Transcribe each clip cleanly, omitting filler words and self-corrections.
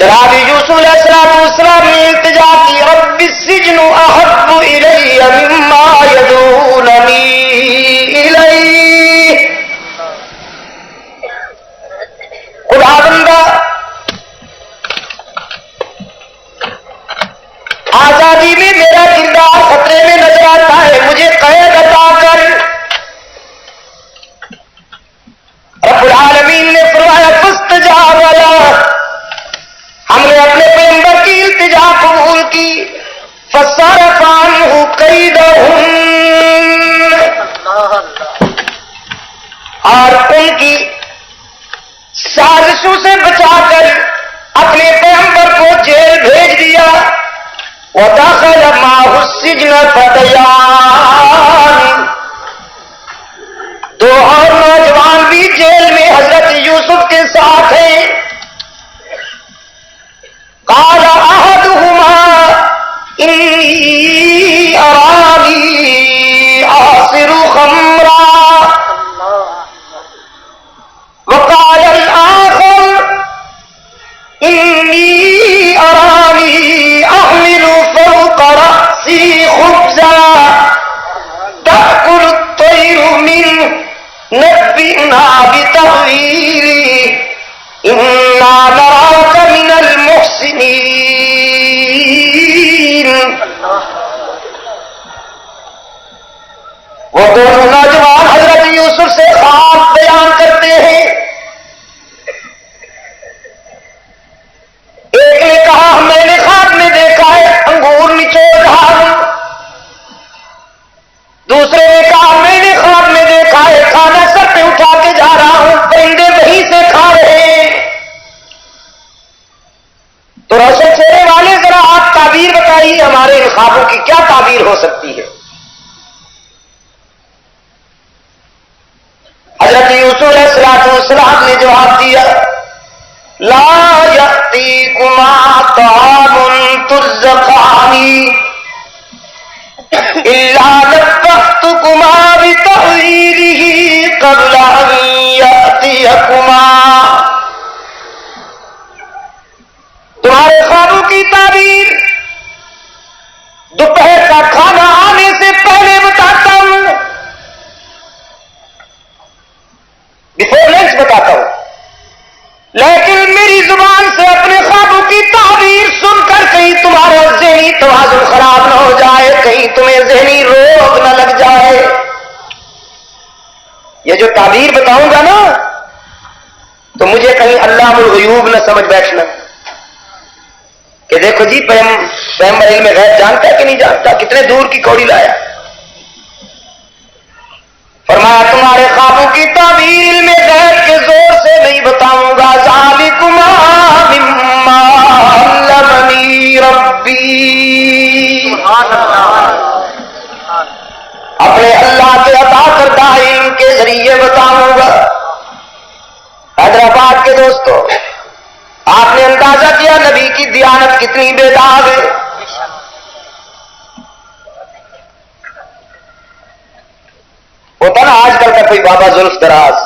جناب یوسف علیہ السلام نے التجا کی رب السجن احب الی مما یدعوننی الیہ، خدا بندہ آزادی میں میرا کردار خطرے میں نظر آتا ہے، مجھے قید عطا کر۔ رب العالمین نے فرمایا فاستجاب لہ، ہم نے اپنے پیغمبر کی التجا قبول کی، فصرف عنہ کیدہن، اور ان کی سازشوں سے بچا کر اپنے پیغمبر کو جیل بھیج دیا۔ وَدَخَلَ مَعَهُ السِّجْنَ فَتَيَانِ، دو اور نوجوان بھی جیل میں حضرت یوسف کے ساتھ ہیں۔ قَالَ أَحَدُهُمَا إِنِّي أَرَانِي أَعْصِرُ خَمْرًا وَقَالَ الْآخَرُ إِنِّي أَرَانِي أَحْمِلُ فَوْقَ رَأْسِي خُبْزًا تَأْكُلُ الطَّيْرُ مِنْهُ نَبِّئْنَا بِتَأْوِيلِهِ إِنَّا نَرَاكَ مِنَ الْمُحْسِنِينَ۔ وہ دونوں نوجوان حضرت یوسف سے خواب بیان کرتے ہیں۔ ایک نے کہا میں نے خواب میں دیکھا ہے انگور نچوڑ رہا ہوں، دوسرے نے کہا میں نے خواب میں دیکھا ہے کھانا سر پہ اٹھا کے جا رہا ہوں، پرندے وہیں سے کھا رہے ہیں۔ تو روشن چہرے والے ذرا آپ تعبیر بتائیے ہمارے ان خوابوں کی کیا تعبیر ہو سکتی ہے؟ حضرت یوسف علیہ السلام نے جواب دیا لا یأتیکما طعام ترزقان الا نبأتکما بتأویلہ قبل ان یأتیکما، تمہارے خوابوں کی تعبیر دوپہر کا کھانا آنے سے پہلے بتاتا ہوں، بفور لنچ بتاتا ہوں، لیکن میری زبان سے اپنے خوابوں کی تعبیر سن کر کہیں تمہارا ذہنی توازن خراب نہ ہو جائے، کہیں تمہیں ذہنی روگ نہ لگ جائے۔ یہ جو تعبیر بتاؤں گا نا تو مجھے کہیں علام الغیوب نہ سمجھ بیٹھنا کہ دیکھو جی پیغمبر علم غیب جانتا ہے کہ نہیں جانتا، کتنے دور کی کوڑی لایا۔ فرمایا تمہارے خوابوں کی تعبیر علم غیب کے زور سے نہیں بتاؤں گا، ذالکما مما علمنی ربی، اپنے اللہ کے عطا کردہ علم کے ذریعے بتاؤں گا۔ حیدرآباد کے دوستو، آپ نے اندازہ کیا نبی کی دیانت کتنی بے داغ ہے۔ ہوتا نا آج کل کا کوئی بابا زلف دراز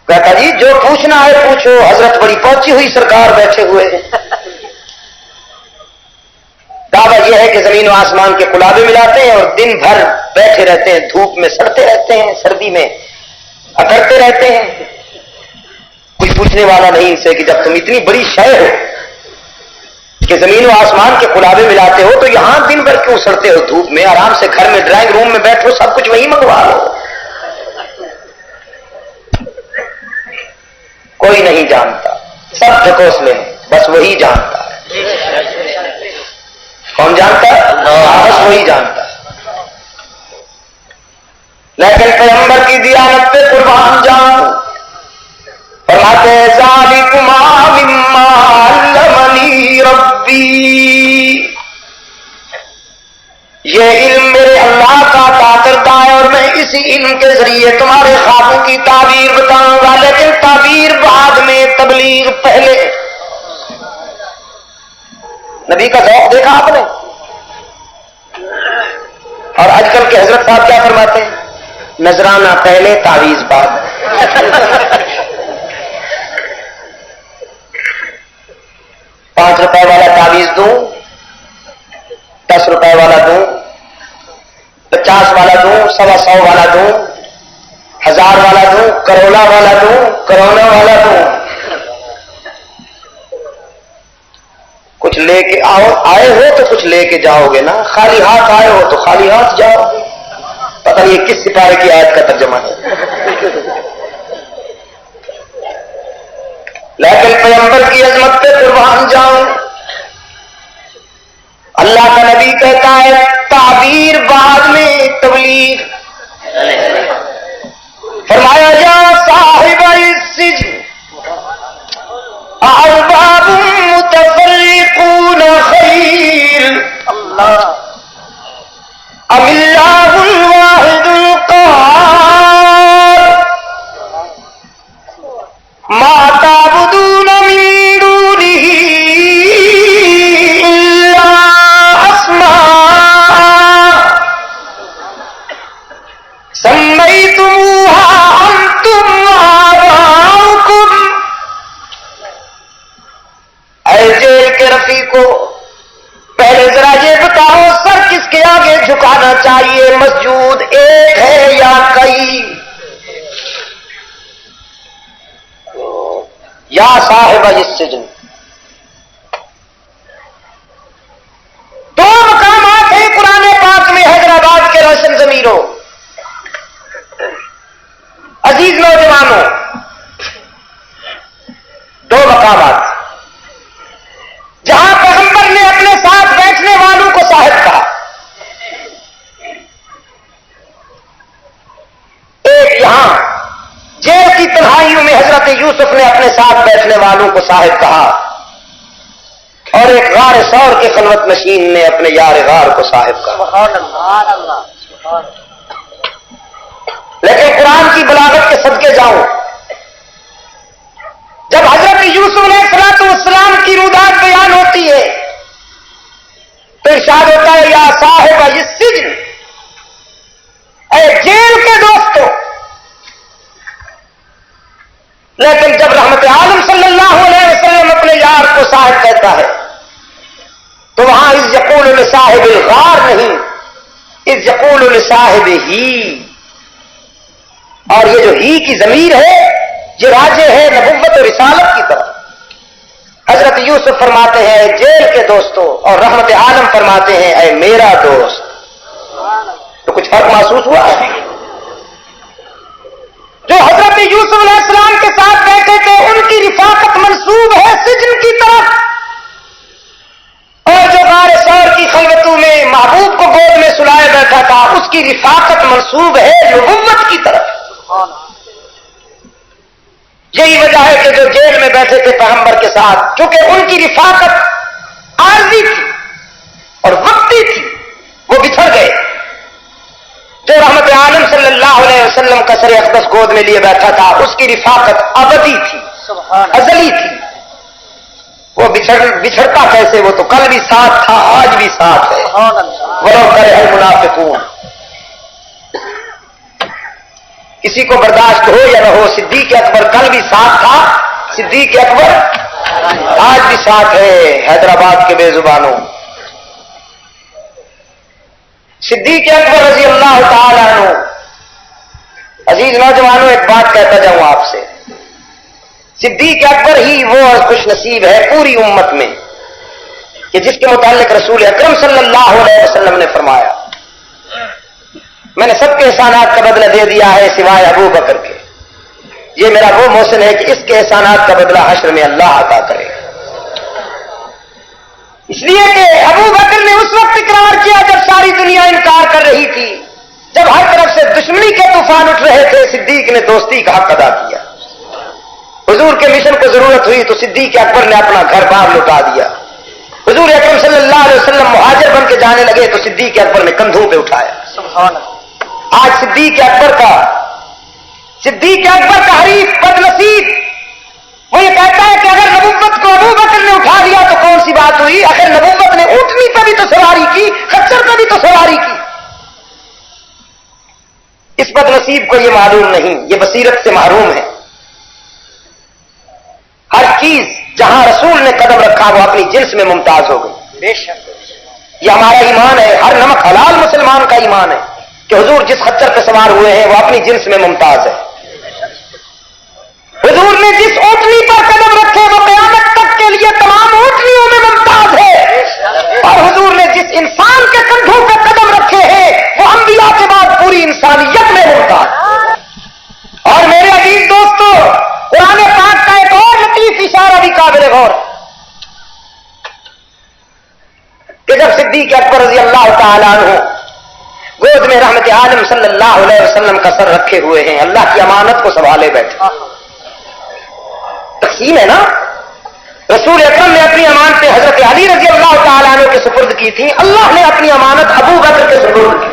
کہتا جی جو پوچھنا ہے پوچھو، حضرت بڑی پہنچی ہوئی سرکار بیٹھے ہوئے ہیں۔ دعویٰ یہ ہے کہ زمین و آسمان کے قلابے ملاتے ہیں اور دن بھر بیٹھے رہتے ہیں، دھوپ میں سڑتے رہتے ہیں، سردی میں اکڑتے رہتے ہیں، کوئی پوچھنے والا نہیں ان سے کہ جب تم اتنی بڑی شے ہو کہ زمین و آسمان کے قلابے ملاتے ہو تو یہاں دن بھر کیوں سڑتے ہو دھوپ میں؟ آرام سے گھر میں ڈرائنگ روم میں بیٹھو، سب کچھ وہیں منگوا لو۔ کوئی نہیں جانتا، سب ڈھکوسلے ہیں، بس وہی جانتا ہے۔ کون جانتا ہے؟ بس وہی جانتا ہے۔ لیکن پیغمبر کی دیانت پہ قربان جاؤں، فرماتے ہیں ذالکما مما علمنی ربی، یہ علم میرے اللہ کا عطا کردہ ہے اور میں اسی علم کے ذریعے تمہارے خوابوں کی تعبیر بتاؤں گا، لیکن تعبیر بعد میں، تبلیغ پہلے۔ نبی کا ذوق دیکھا آپ نے؟ اور آج کل کے حضرت صاحب کیا فرماتے ہیں؟ نذرانہ پہلے تعویذ بعد۔ 40 دوں, 10 روپے والا دوں, 50 والا دوں, 125 والا دوں, 1000 والا دوں, کروڑا والا دوں, کرونا والا دوں. کچھ لے کے آئے ہو تو کچھ لے کے جاؤ گے نا, خالی ہاتھ آئے ہو تو خالی ہاتھ جاؤ گے. پتہ نہیں یہ کس ستارے کی آیت کا ترجمہ ہے. لیکن پیغمبر کی عظمت پہ قربان جاؤں. اللہ کا نبی کہتا ہے تعبیر بعد میں تبلیغ. فرمایا جا صاحب السجن ارباب متفرقون خیر ام اللہ الواحد القہار ما تعبدون من دونه الا اسماء سمیتموها انتم وآباؤکم. اے جیل کے رفیقو, پہلے ذرا یہ بتاؤ سر کس کے آگے جھکانا چاہیے, مسجود ایک ہے یا کئی؟ یا صاحب السجن. دو مقامات ہیں قرآن پاک میں حیدرآباد کے روشن ضمیروں, عزیز نوجوانوں, دو مقامات جہاں پیغمبر نے اپنے ساتھ بیٹھنے والوں کو صاحب کہا. ایک یہاں جیل کی تنہائیوں میں حضرت یوسف نے اپنے ساتھ بیٹھنے والوں کو صاحب کہا, اور ایک غار ثور کے خلوت نشین نے اپنے یار غار کو صاحب کہا. لیکن قرآن کی بلاغت کے صدقے جاؤں, جب حضرت یوسف علیہ السلام کی رودات بیان ہوتی ہے تو ارشاد ہوتا ہے یا صاحب السجن, اے جیل کے دوستو. لیکن جب رحمت عالم صلی اللہ علیہ وسلم اپنے یار کو صاحب کہتا ہے تو وہاں اذ یقول لصاحب الغار نہیں, اذ یقول لصاحب ہی. اور یہ جو ہی کی ضمیر ہے یہ راجع ہے نبوت و رسالت کی طرف. حضرت یوسف فرماتے ہیں اے جیل کے دوستو, اور رحمت عالم فرماتے ہیں اے میرا دوست. تو کچھ فرق محسوس ہوا ہے؟ جو حضرت یوسف علیہ السلام کے ساتھ بیٹھے تھے ان کی رفاقت منسوب ہے سجن کی طرف, اور جو غار ثور کی خلوتوں میں محبوب کو گود میں سلائے بیٹھا تھا اس کی رفاقت منسوب ہے نبوت کی طرف. یہی وجہ ہے کہ جو جیل میں بیٹھے تھے پیغمبر کے ساتھ, چونکہ ان کی رفاقت عارضی تھی اور وقتی تھی, وہ بچھڑ گئے. جو رحمت عالم صلی اللہ علیہ وسلم کا سر اقدس گود میں لیے بیٹھا تھا اس کی رفاقت ابدی تھی, ازلی تھی. وہ بچھڑتا کیسے, وہ تو کل بھی ساتھ تھا آج بھی ساتھ ہے. ولو کرہ المنافقون. کسی کو برداشت ہو یا نہ ہو, صدیق اکبر کل بھی ساتھ تھا, صدیق اکبر آج بھی ساتھ ہے. حیدرآباد کے بے زبانوں, صدیق اکبر رضی اللہ تعالی عنہ. عزیز نوجوانوں, ایک بات کہتا جاؤں آپ سے, صدیق اکبر ہی وہ خوش نصیب ہے پوری امت میں کہ جس کے متعلق رسول اکرم صلی اللہ علیہ وسلم نے فرمایا میں نے سب کے احسانات کا بدلہ دے دیا ہے سوائے ابو بکر کے. یہ میرا وہ محسن ہے کہ اس کے احسانات کا بدلہ حشر میں اللہ عطا کرے. اس لیے کہ ابو بکر نے اس وقت اقرار کیا جب ساری دنیا انکار کر رہی تھی, جب ہر طرف سے دشمنی کے طوفان اٹھ رہے تھے, صدیق نے دوستی کا حق ادا کیا. حضور کے مشن کو ضرورت ہوئی تو صدیق اکبر نے اپنا گھر بار لٹا دیا. حضور اکرم صلی اللہ علیہ وسلم مہاجر بن کے جانے لگے تو صدیق اکبر نے کندھوں پہ اٹھایا. آج صدیق اکبر کا حریف بد نصیب وہ یہ کہتا ہے کہ اگر نبوت کو ابو بکر نے اٹھا لیا تو کون سی بات ہوئی, اگر نبوت نے اونٹنی پہ بھی تو سواری کی, خچر پہ بھی تو سواری کی. اس بد نصیب کو یہ معلوم نہیں, یہ بصیرت سے محروم ہے. ہر چیز جہاں رسول نے قدم رکھا وہ اپنی جنس میں ممتاز ہو گئی. بے شک یہ ہمارا ایمان ہے، ہر نمک حلال مسلمان کا ایمان ہے کہ حضور جس خچر پہ سوار ہوئے ہیں وہ اپنی جنس میں ممتاز ہے. حضور نے جس اونٹنی پر قدم رکھے وہ قیامت تک کے لیے تمام اونٹنیوں میں ممتاز ہے، اور حضور نے جس انسان کے کندھوں پہ قدم رکھے ہیں وہ انبیاء کے بعد پوری انسانیت میں ممتاز. اور میرے عزیز دوستو، قرآن پاک کا ایک اور لطیف اشارہ بھی قابل غور کہ جب صدیق اکبر رضی اللہ تعالیٰ عنہ گود میں رحمت عالم صلی اللہ علیہ وسلم کا سر رکھے ہوئے ہیں، اللہ کی امانت کو سنبھالے بیٹھے. تقسیم ہے نا، رسول اکرم نے اپنی امانتیں حضرت علی رضی اللہ تعالیٰ عنہ کے سپرد کی تھی، اللہ نے اپنی امانت ابو بکر کے سپرد کی.